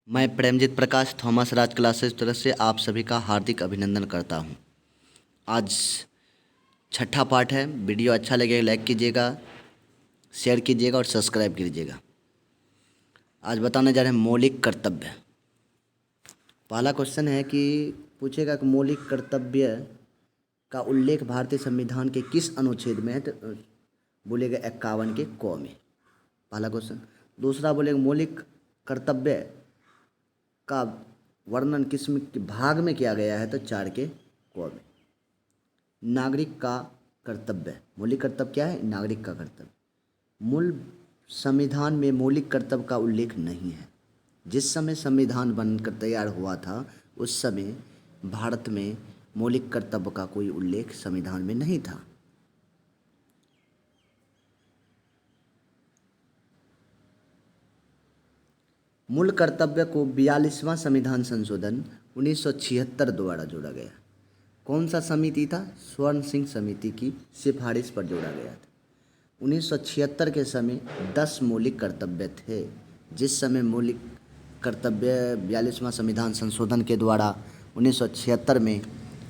मैं प्रेमजीत प्रकाश थॉमस राज क्लासेस तरफ से आप सभी का हार्दिक अभिनंदन करता हूं। आज छठा पार्ट है। वीडियो अच्छा लगे लाइक कीजिएगा, शेयर कीजिएगा और सब्सक्राइब कीजिएगा। आज बताने जा रहे हैं मौलिक कर्तव्य। पहला क्वेश्चन है कि पूछेगा कि मौलिक कर्तव्य का उल्लेख भारतीय संविधान के किस अनुच्छेद में है, तो बोलेगा 51 के क में। पहला क्वेश्चन। दूसरा बोलेगा मौलिक कर्तव्य का वर्णन किस भाग में किया गया है, तो 4 के क में। नागरिक का कर्तव्य। मौलिक कर्तव्य क्या है? नागरिक का कर्तव्य। मूल संविधान में मौलिक कर्तव्य का उल्लेख नहीं है। जिस समय संविधान बनकर तैयार हुआ था उस समय भारत में मौलिक कर्तव्य का कोई उल्लेख संविधान में नहीं था। मूल कर्तव्य को 42वां संविधान संशोधन 1976 द्वारा जोड़ा गया। कौन सा समिति था? स्वर्ण सिंह समिति की सिफारिश पर जोड़ा गया था। 1976 के समय 10 मौलिक कर्तव्य थे। जिस समय मौलिक कर्तव्य 42वां संविधान संशोधन के द्वारा 1976 में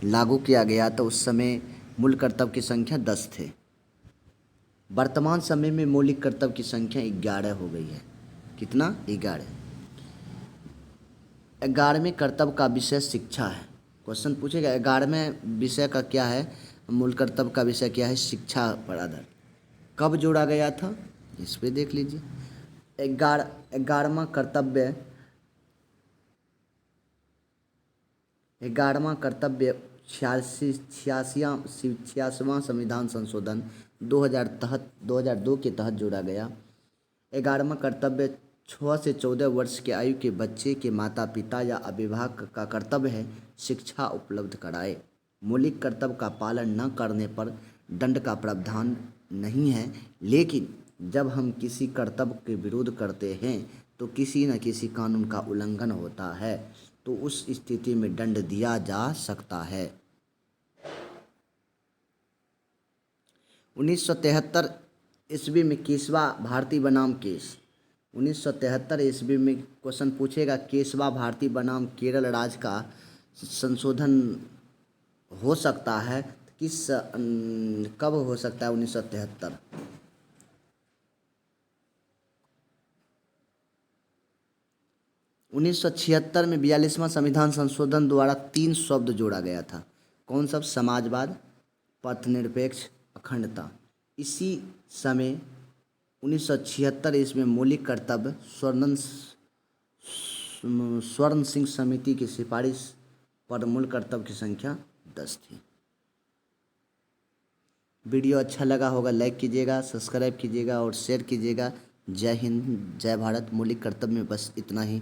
लागू किया गया तो उस समय मूल कर्तव्य की संख्या 10 थे। वर्तमान समय में मौलिक कर्तव्य की संख्या 11 हो गई है। कितना? 11। 11वें कर्तव्य का विषय शिक्षा है। क्वेश्चन पूछेगा 11वें विषय का क्या है? मूल कर्तव्य का विषय क्या है? शिक्षा पर आधार। कब जोड़ा गया था? इस पे देख लीजिए। 11वां कर्तव्य 86वां संविधान संशोधन 2002 के तहत जोड़ा गया। 11वां कर्तव्य 6 से 14 वर्ष के आयु के बच्चे के माता पिता या अभिभावक का कर्तव्य है शिक्षा उपलब्ध कराए। मौलिक कर्तव्य का पालन न करने पर दंड का प्रावधान नहीं है, लेकिन जब हम किसी कर्तव्य के विरोध करते हैं तो किसी न किसी कानून का उल्लंघन होता है, तो उस स्थिति में दंड दिया जा सकता है। 1973 ईस्वी में केशवा भारती बनाम केस। 1973 ईस्वी में क्वेश्चन पूछेगा केशवा भारती बनाम केरल राज्य का संशोधन हो सकता है, कब हो सकता है? 1973। 1976 में 42वां संविधान संशोधन द्वारा 3 शब्द जोड़ा गया था। कौन सब? समाजवाद, पथनिरपेक्ष, अखंडता। इसी समय 1976 ईस्वी में मौलिक कर्तव्य स्वर्ण सिंह समिति की सिफारिश पर मूल कर्तव्य की संख्या 10 थी। वीडियो अच्छा लगा होगा लाइक कीजिएगा, सब्सक्राइब कीजिएगा और शेयर कीजिएगा। जय हिंद, जय भारत। मौलिक कर्तव्य में बस इतना ही।